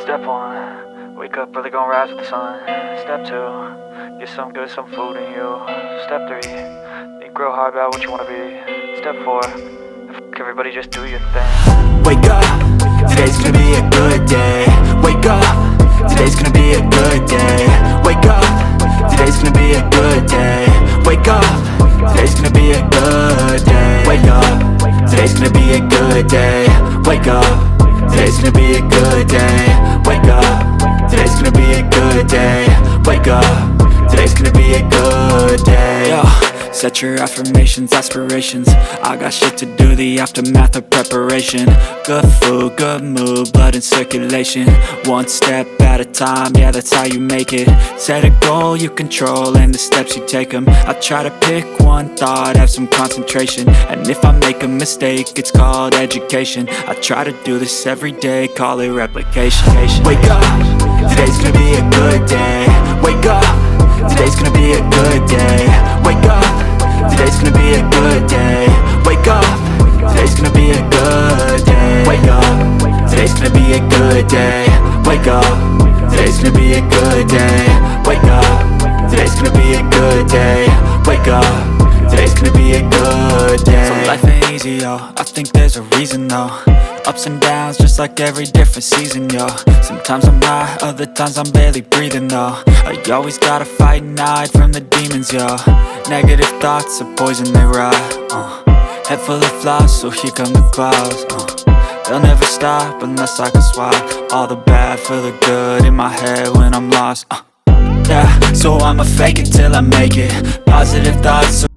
Step 1, wake up early, gonna rise with the sun. Step 2, get some good, some food in you. Step 3, think real hard about what you wanna be. Step 4, everybody just do your thing. Wake up, today's gonna be a good day. Wake up, today's gonna be a good day. Wake up, today's gonna be a good day. Wake up, today's gonna be a good day. Wake up, today's gonna be a good day. Wake up, today's gonna be a good day. Wake up, today's gonna be a good day. Wake up, today's gonna be a good day. Yo, set your affirmations, aspirations. I got shit to do, the aftermath of preparation. Good food, good mood, blood in circulation. One step at a time, yeah, that's how you make it. Set a goal you control and the steps you take them. I try to pick one thought, have some concentration. And if I make a mistake, it's called education. I try to do this every day, call it replication. Wake up, today's gonna be a good day. Wake up, today's gonna be a good day. Wake up, today's gonna be a good day. Wake up, today's gonna be a good day. Wake up, today's gonna be a good day. Wake up, today's gonna be a good day. Wake up, today's gonna be a good day. Wake up, today's gonna be a good day. So life ain't easy, yo, I think there's a reason though. Ups and downs, just like every different season, yo. Sometimes I'm high, other times I'm barely breathing, though. I always gotta fight and hide from the demons, yo. Negative thoughts are poison, they rot. Head full of flies, so here come the clouds. They'll never stop unless I can swap all the bad for the good in my head when I'm lost. Yeah, so I'ma fake it till I make it. Positive thoughts